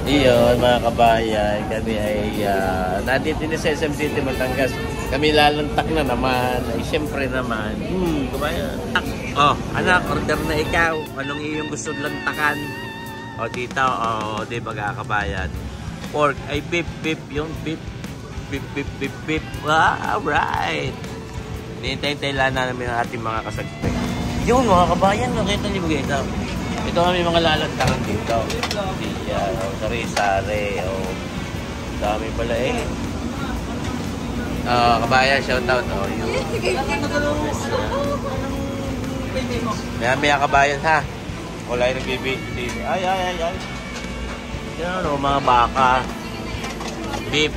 Iyon, mga kabayan, kami ay nandito din sa SM City, Batangas. Kami lalantak na naman. Ay, siyempre naman. Kabayan. Oh, anak, order na ikaw. Anong iyong gusto lantakan? O, tita, di ba kabayan? Pork, ay beef, yung beef. Beef. Alright. Hinihintay lang namin ang ating mga kasagpay. Yun, mga kabayan, nakita niyo ba ito? Ito kami mga lalantakan dito. Yan, sari-sari. Dami pala eh. Kabayan, shoutout. Maya kabayan ha. Wala yung nagbibigay. Ay. Yan mga baka. Beef,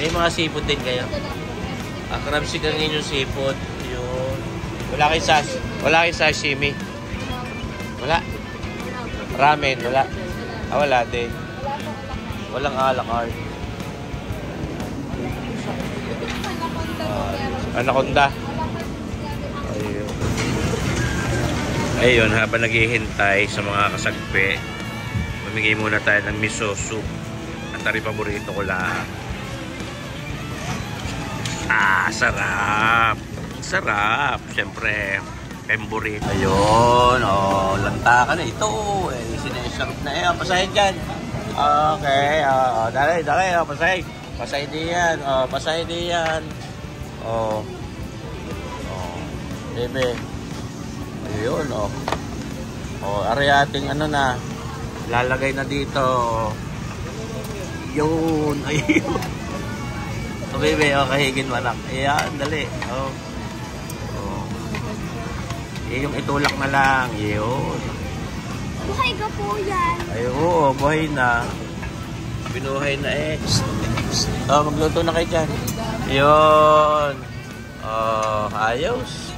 may mga seafood din kayo. Crab chicken yung seafood. Yun. Wala kayong sashimi. Wala. Ramen, wala. Wala din. Walang a la carte. Anaconda. Ayun, habang naghihintay sa mga kasagpe, mamigay muna tayo ng miso soup. At tari paborito ko lang. Sarap. Siyempre, pemborito. Ayun, lantakan na ito. Sinesarap na pasahin dyan. Okay, dali, pasahin. Pasahin diyan. Bebe. Ayun, ari ating na. Lalagay na dito. Yun, ayun. Bebe, kahigin mo lang. Ayan, dali. Yung itulak na lang. Yun. Buhay ka po yan. Ay, oo, buhay na. Binuhay na eh. Magluto na kayo dyan. Yun. Ayos.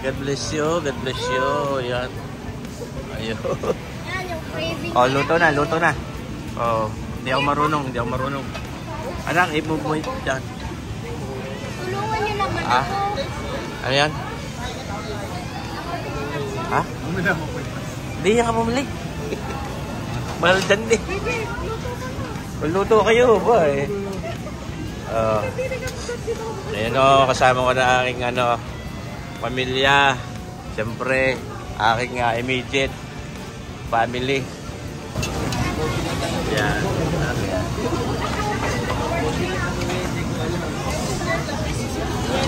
God bless you. Yan. Ayun. Yan, yung craving. Luto na. Hindi ako marunong. Anak, i-move mo dyan. Tulungan nyo naman ako. Ano yan? Ha? Hindi ka bumili. Mahal dyan din. Maluto kayo ba eh. Ayun kasama ko na aking pamilya. Siyempre, aking immediate family. Yan.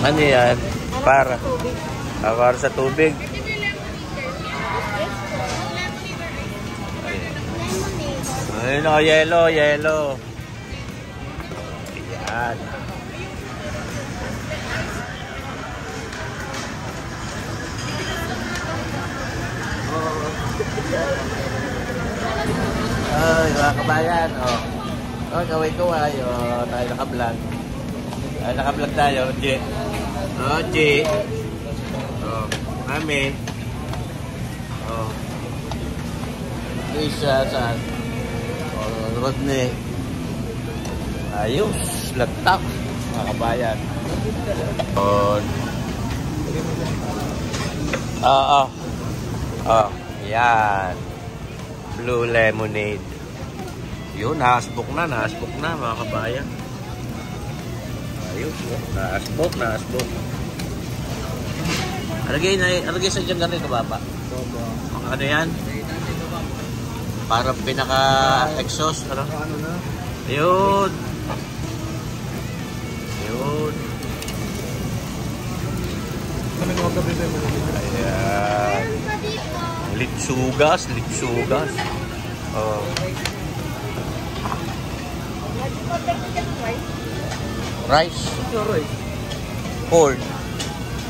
Ano yan? Para sa tubig. Ayun yellow. Ayan. Mga kabayan, kaway. Tayo naka-vlog. Naka-vlog tayo, G. Mami. Lisa, saan? Rodney. Ayos, lantak, mga kabayan. Yan. Blue lemonade. Yun, nahasbok na, mga kabayan. Ayos, nahasbok. Alagay sa dyan ganito, baba. Ano yan? Parang pinaka-exhaust, ano? Ayun. Ayan. Litsugas. Rice. Corn.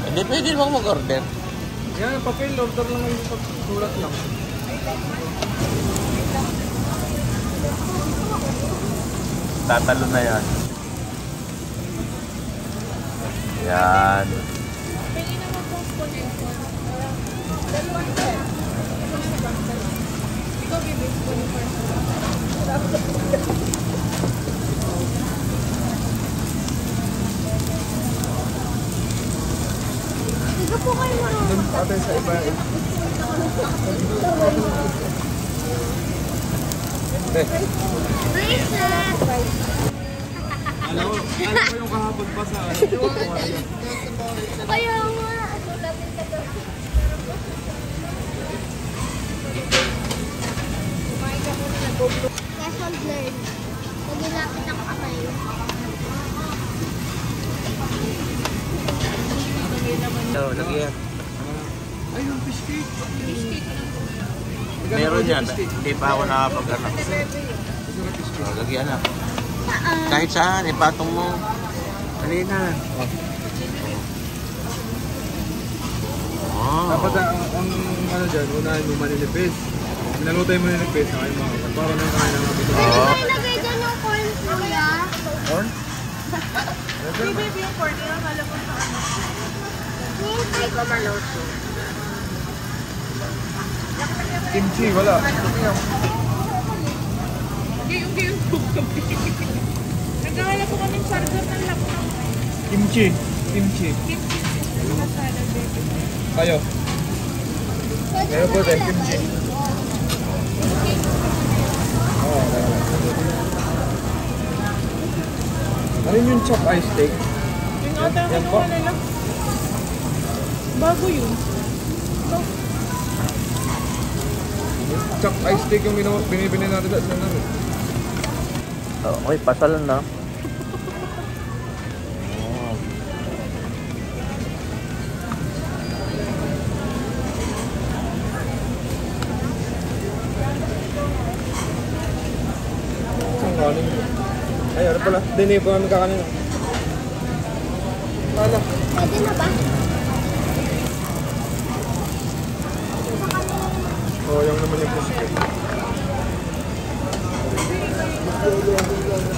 Hindi pwede naman mag-order. Yan, papel. Order lang yung pagsulat lang. Tatalo na yan. Yan. Dito po kayo marunong. Ate sa iba. Are. Bracelet! Alam ko yung kahapon pa sa Kaya nga. Lesson learned. Nagilapit ang kamay. So, lagyan. Ay, yung fish cake. Meron yan. Hindi pa ako nakapag-anak. So, lagyan na. Kahit saan, ipatong mo. Dali na. Oh. Dapat ang ano dyan, unahin mo maninipis. Pinalutay mo maninipis, saka yung mga para nang kain ng mga bito. Pwede ba ilagay dyan yung corn, kuya? Corn? Hindi, baby, yung corn. Yung alam mo sa ano. Hindi ko maluto. Kimchi, wala. Hindi, yung kami. Nagkakalap ko kaming sargar ng laptop. Kimchi. Kimchi. Masala, baby. Kayo. Kayo po din, kimchi. Oo, ano yung chop ice steak? Yung ata Yan ano po. ka lang. Bago yun. Chop ice steak yung binibili natin sa namin. Okay, pasalan na. Saan kanin? Ay, ano pala? Dini po kami kakanin. Pala. Pwede na ba? Yung naman yung fish cake.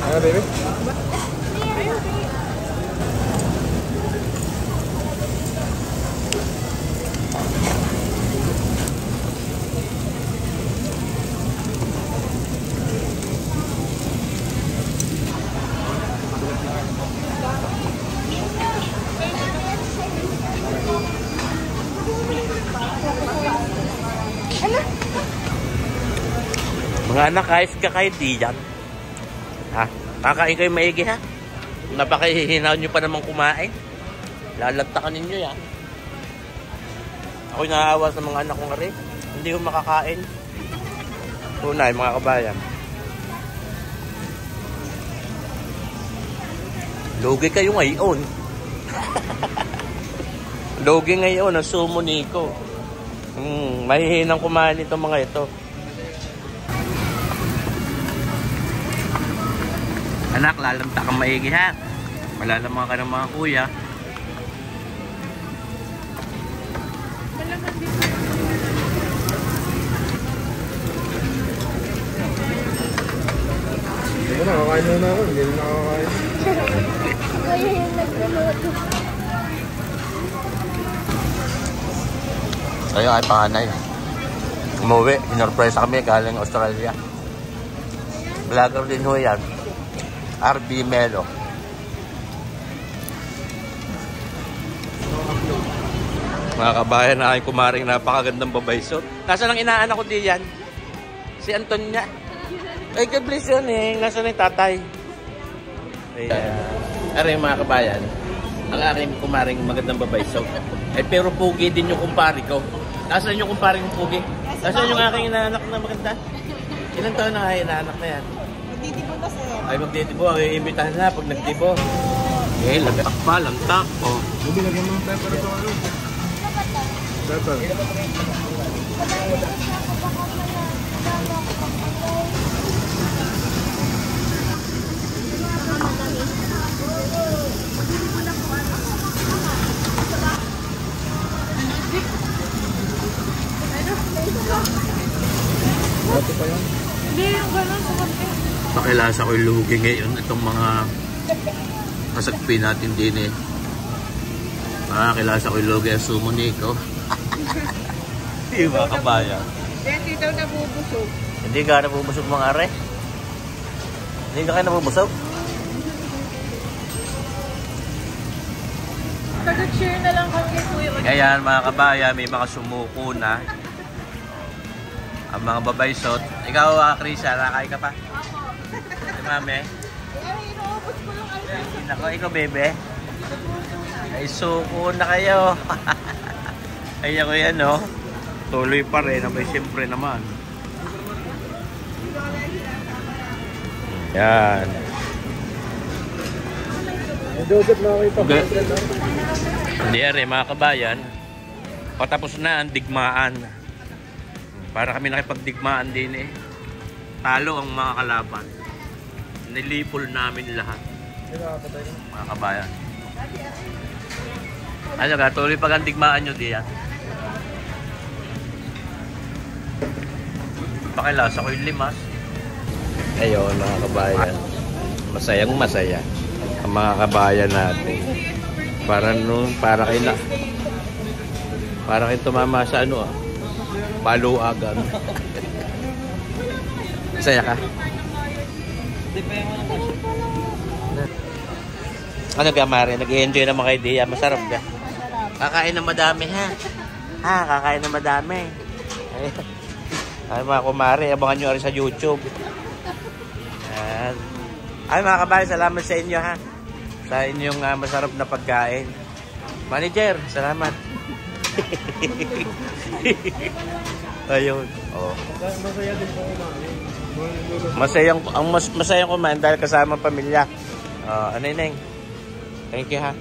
Ano, baby? Mga anak, ayos ka kayo, di yan. Ha? Kakain kayo maigi, ha? Napakahihinaw nyo pa naman kumain. Lalagtakan ninyo, yan. Ako'y naaawa sa mga anak kong ari. Hindi ko makakain. Tunay, mga kabayan. Lugi kayo ngayon. Lugi ngayon, ang sumo niko. Mahihinang kumain ito mga ito. Anak, lalamta kang maigi, ha? Malalaman ka ng mga kuya. Malaman din. Hindi ko nakakain muna ako. Hindi rin nakakain. Kuya yung nagluluto. Kayo ay panganay. Umuwi, inorpresa kami galing Australia. Vlogger din ho yan. RB Melo. Mga kabayan na aking kumaring napakagandang babaysot. Nasaan ang inaanak ko diyan? Si Antonia. Ay, God bless yun eh. Nasaan yung tatay? Aray mga kabayan, ang aking kumaring magandang babaysot. Eh pero pugi din yung kumpari ko. Nasaan yung kumpari kong pugi? Nasaan yung aking inaanak na maganda? Ilang taon na ay inaanak na yan? Magtitibo na sa'yo. Ay magtitibo, ay imbitahan na pag nagtibo. Eh, lagtak pa, lantak. Oh. Hindi, lagyan mo ng pepper ito. Ano? Pepper. Ito pa yan. Hindi, yung gano'n sa kape. Pakilasa ko yung lugi ngayon. Itong mga kasagpi natin din eh. Pakilasa ko yung lugi ang sumo niko. Hindi ba kabayan? Hindi daw nabubusog. Hindi ka nabubusog mga are? Hindi ka kayo nabubusog? Taga-cheer na lang kami, Kuya. Ngayon mga kabayan, may mga sumuko na. Ang mga babaysot. Ikaw, Krisa, nakakain ka pa? Si Mami? Inuubos ko lang kayo. Nako, ikaw, bebe. Ay, suko na kayo. Ay, ako yan, no? Tuloy pa rin. Abay, siyempre naman. Yan. Joseph, nakakita ko. Hindi rin, mga kabayan. Patapos na ang digmaan. Para kami nakipagdigmaan din eh. Talo ang mga kalaban. Nilipol namin lahat. Mga kabayan. Ano ka, tuloy pag ang digmaan nyo diyan. Pakilasa ko yung limas. Ayun, mga kabayan. Masayang masaya ang mga kabayan natin. Para kayo tumama sa ano paluagan. Masaya ka? Ano ka, Mari? Nag-i-enjoy naman kayo diyan. Masarap ka? Kakain na madami, ha? Kakain na madami. Ay, mga kumari, abangan nyo rin sa YouTube. Ayan. Ay, mga kabayan, salamat sa inyo, ha? Sa inyong masarap na pagkain. Manager, salamat. Ayun. Oh. Masaya din po kumain. Masayang kumain dahil kasama pamilya. Ano yun, Neng? Thank you, ha?